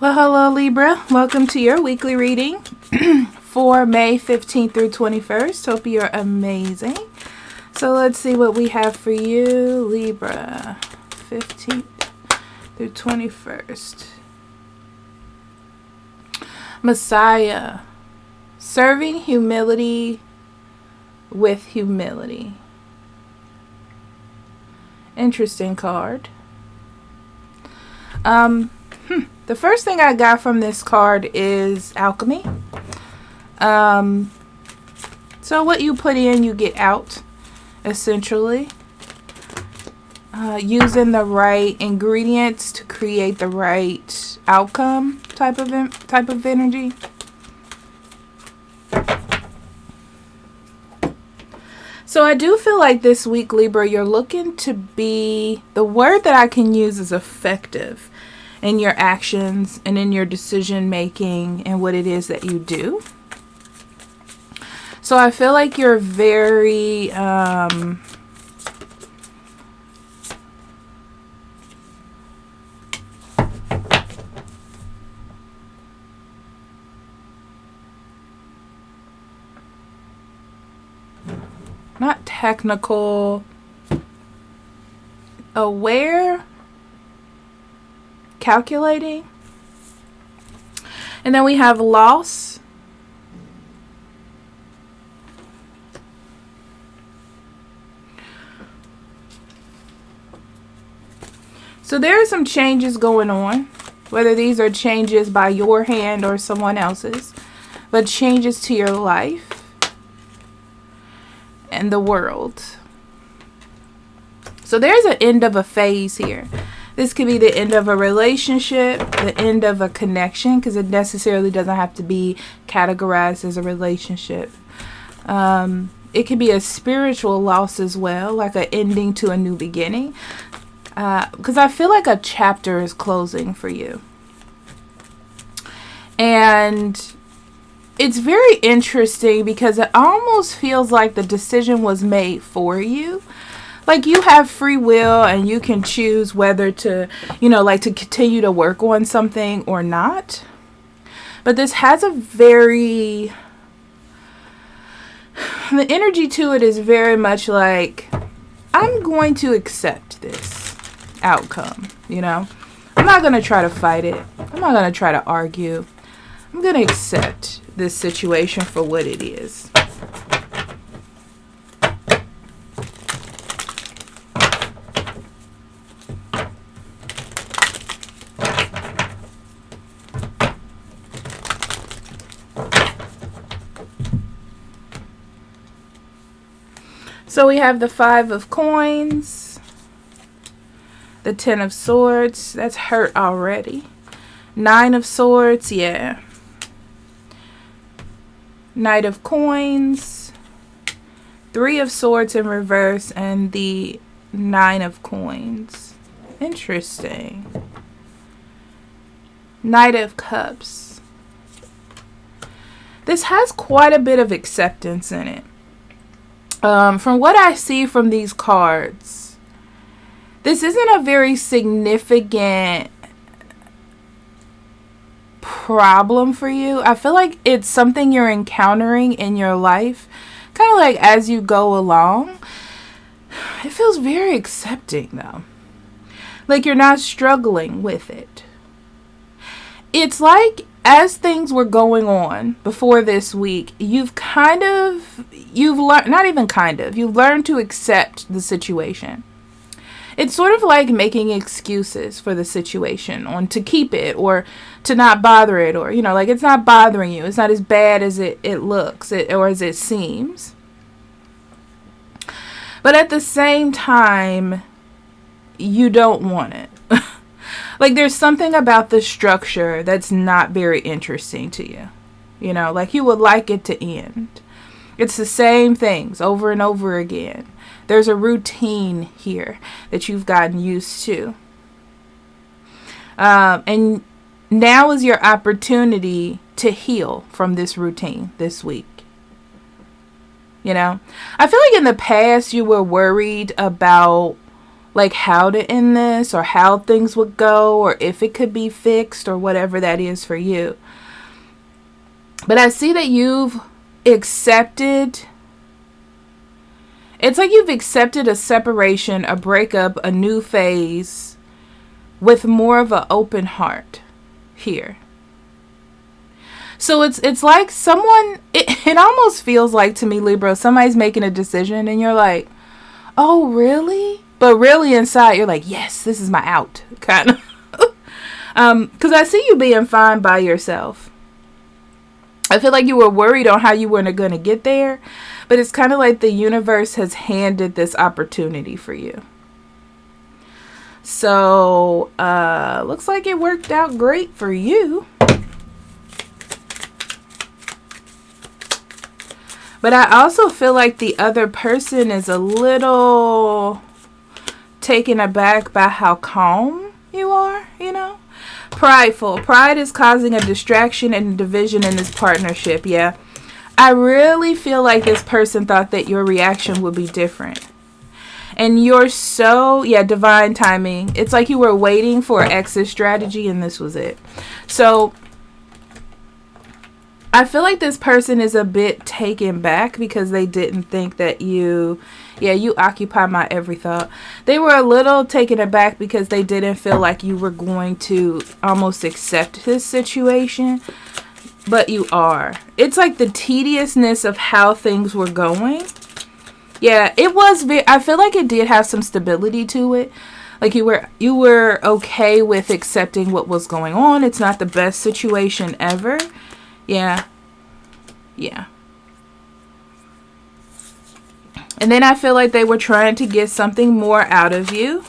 Well, hello Libra. Welcome to your weekly reading for May 15th through 21st. Hope you're amazing. So let's see what we have for you, Libra, 15th through 21st. Messiah, serving humility with humility. Interesting card. The first thing I got from this card is alchemy. So what you put in, you get out, essentially. Using the right ingredients to create the right outcome type of energy. So I do feel like this week, Libra, you're looking to be, the word that I can use is effective in your actions and in your decision making and what it is that you do. So I feel like you're very not technical, aware, calculating. And then we have loss. So there are some changes going on, whether these are changes by your hand or someone else's, but changes to your life and the world. So there's an end of a phase here. This could be the end of a relationship, the end of a connection, because it necessarily doesn't have to be categorized as a relationship. It could be a spiritual loss as well, like an ending to a new beginning. Because I feel like a chapter is closing for you. And it's very interesting because it almost feels like the decision was made for you. Like you have free will and you can choose whether to, to continue to work on something or not. But this has the energy to it is very much like, I'm going to accept this outcome, I'm not going to try to fight it. I'm not going to try to argue. I'm going to accept this situation for what it is. So we have the 5 of coins, the 10 of swords, that's hurt already. 9 of swords, yeah. Knight of coins, 3 of swords in reverse, and the 9 of coins. Interesting. Knight of cups. This has quite a bit of acceptance in it. From what I see from these cards, this isn't a very significant problem for you. I feel like it's something you're encountering in your life, kind of like as you go along. It feels very accepting though. Like you're not struggling with it. It's like as things were going on before this week, you've learned to accept the situation. It's sort of like making excuses for the situation to keep it or to not bother it, or, like it's not bothering you. It's not as bad as it looks or as it seems. But at the same time, you don't want it. Like there's something about the structure that's not very interesting to you. Like you would like it to end. It's the same things over and over again. There's a routine here that you've gotten used to. And now is your opportunity to heal from this routine this week. I feel like in the past you were worried about like how to end this or how things would go or if it could be fixed or whatever that is for you. But I see that you've accepted, it's like you've accepted a separation, a breakup, a new phase with more of an open heart here. So it's like someone, it almost feels like to me, Libra, somebody's making a decision and you're like, oh, really? But really inside, you're like, yes, this is my out, kind of. Because I see you being fine by yourself. I feel like you were worried on how you weren't going to get there. But it's kind of like the universe has handed this opportunity for you. So, looks like it worked out great for you. But I also feel like the other person is a little taken aback by how calm you are, you know? Prideful. Pride is causing a distraction and division in this partnership, yeah. I really feel like this person thought that your reaction would be different. And you're so, yeah, divine timing. It's like you were waiting for an exit strategy and this was it. So I feel like this person is a bit taken back because they didn't think that you occupy my every thought. They were a little taken aback because they didn't feel like you were going to almost accept this situation. But you are. It's like the tediousness of how things were going. Yeah, it was I feel like it did have some stability to it. Like you were okay with accepting what was going on. It's not the best situation ever. Yeah. Yeah. And then I feel like they were trying to get something more out of you.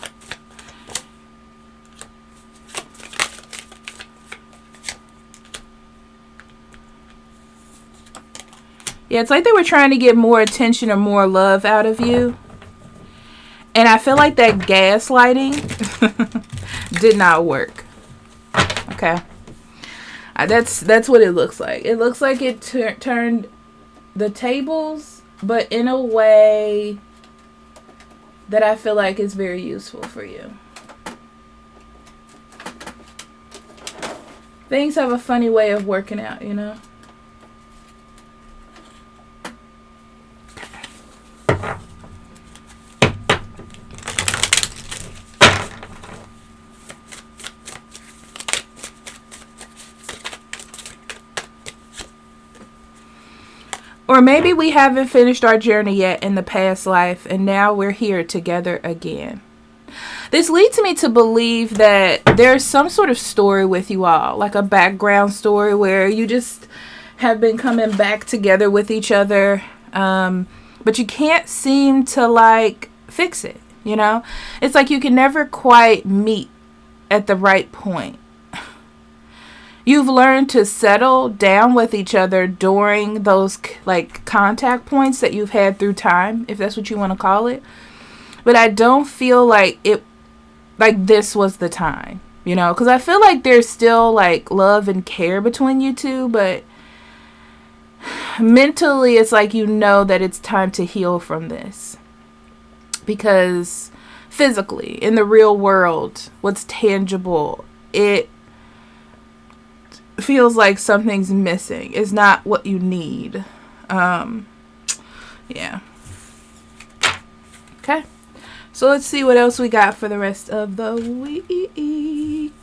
Yeah, it's like they were trying to get more attention or more love out of you. And I feel like that gaslighting did not work. Okay. That's what it looks like. It looks like it turned the tables, but in a way that I feel like is very useful for you. Things have a funny way of working out, you know? Or maybe we haven't finished our journey yet in the past life, and now we're here together again. This leads me to believe that there's some sort of story with you all, like a background story where you just have been coming back together with each other, but you can't seem to like fix it, you know? It's like you can never quite meet at the right point. You've learned to settle down with each other during those like contact points that you've had through time, if that's what you want to call it. But I don't feel like this was the time, you know, because I feel like there's still like love and care between you two, but mentally it's like you know that it's time to heal from this. Because physically, in the real world, what's tangible, it feels like something's missing. It's not what you need. Yeah. Okay. So let's see what else we got for the rest of the week.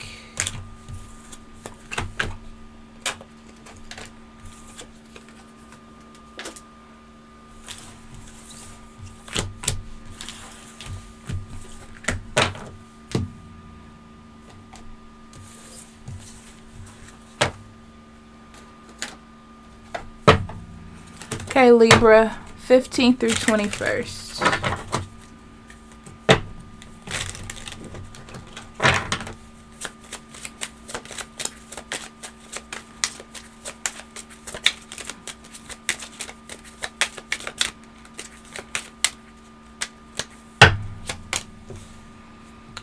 Okay, Libra, 15th through 21st.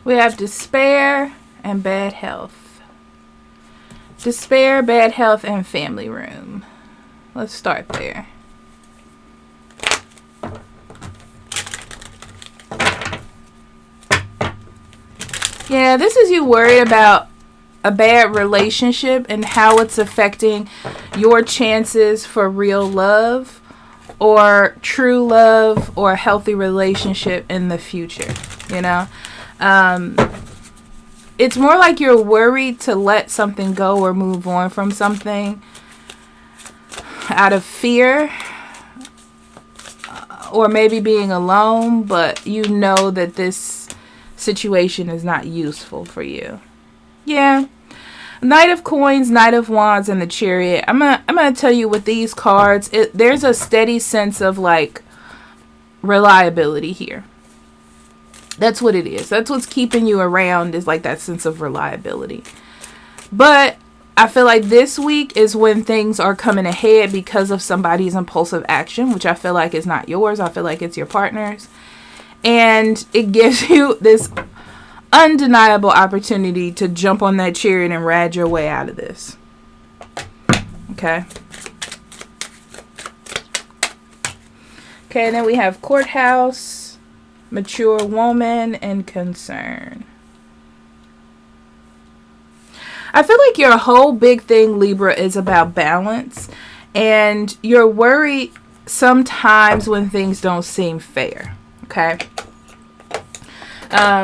We have despair and bad health. Despair, bad health, and family room. Let's start there. Yeah, this is you worried about a bad relationship and how it's affecting your chances for real love or true love or a healthy relationship in the future, you know? It's more like you're worried to let something go or move on from something out of fear or maybe being alone, but you know that this situation is not useful for you. Yeah. Knight of Coins, Knight of Wands, and the Chariot. I'm gonna tell you with these cards, there's a steady sense of like reliability here. That's what it is. That's what's keeping you around, is like that sense of reliability. But I feel like this week is when things are coming ahead because of somebody's impulsive action, which I feel like is not yours. I feel like it's your partner's. And it gives you this undeniable opportunity to jump on that chariot and ride your way out of this. Okay. Okay, and then we have Courthouse, Mature Woman, and Concern. I feel like your whole big thing, Libra, is about balance. And you're worried sometimes when things don't seem fair. Okay?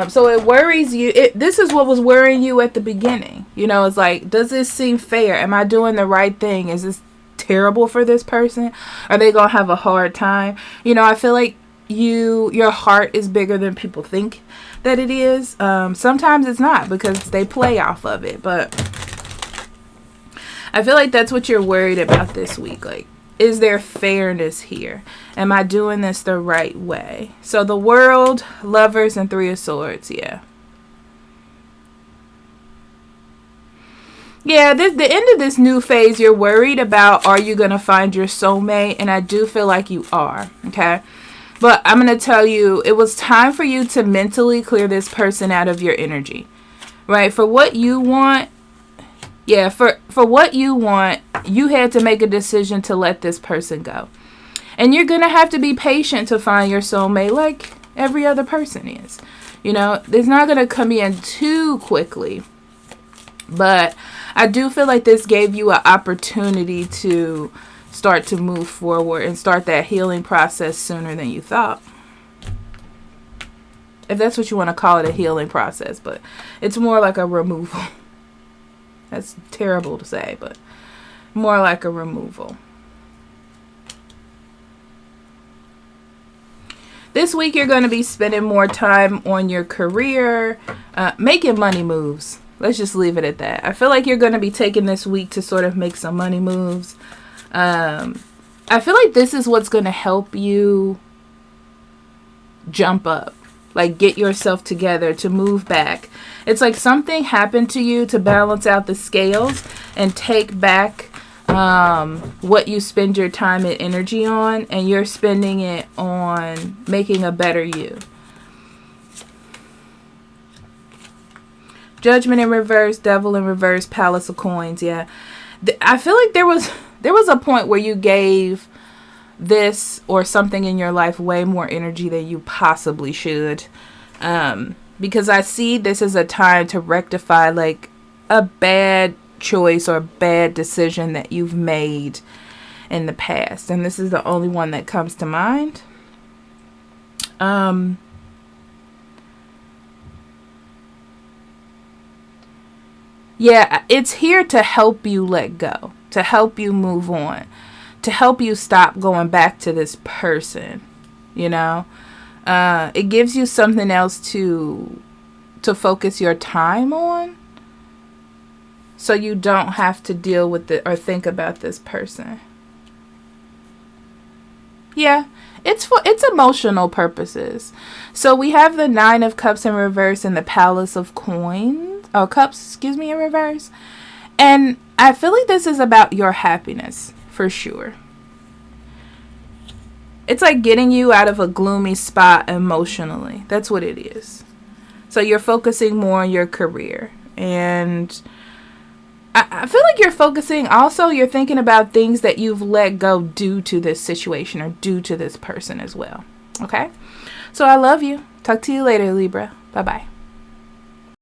So it worries you. This is what was worrying you at the beginning. You know, it's like, does this seem fair? Am I doing the right thing? Is this terrible for this person? Are they going to have a hard time? You know, I feel like your heart is bigger than people think that it is. Sometimes it's not because they play off of it. But I feel like that's what you're worried about this week. Like, is there fairness here? Am I doing this the right way? So the World, Lovers, and Three of Swords. Yeah. Yeah, the end of this new phase, you're worried about, are you going to find your soulmate? And I do feel like you are. Okay. But I'm going to tell you, it was time for you to mentally clear this person out of your energy. Right? For what you want. Yeah, for what you want, you had to make a decision to let this person go. And you're going to have to be patient to find your soulmate like every other person is. You know, it's not going to come in too quickly. But I do feel like this gave you an opportunity to start to move forward and start that healing process sooner than you thought. If that's what you want to call it, a healing process. But it's more like a removal. That's terrible to say, but more like a removal. This week, you're going to be spending more time on your career, making money moves. Let's just leave it at that. I feel like you're going to be taking this week to sort of make some money moves. I feel like this is what's going to help you jump up. Like, get yourself together to move back. It's like something happened to you to balance out the scales and take back what you spend your time and energy on, and you're spending it on making a better you. Judgment in reverse, Devil in reverse, Palace of Coins. Yeah, I feel like there was a point where you gave this or something in your life way more energy than you possibly should, because I see this as a time to rectify like a bad choice or a bad decision that you've made in the past, and this is the only one that comes to mind. Yeah, it's here to help you let go, to help you move on, to help you stop going back to this person, you know. It gives you something else to focus your time on, so you don't have to deal with it or think about this person. Yeah, it's emotional purposes. So we have the Nine of Cups in reverse and the Palace of Coins, or Cups, in reverse. And I feel like this is about your happiness, for sure. It's like getting you out of a gloomy spot emotionally. That's what it is. So you're focusing more on your career. And I feel like you're focusing, also you're thinking about things that you've let go due to this situation or due to this person as well. Okay? So I love you. Talk to you later, Libra. Bye-bye.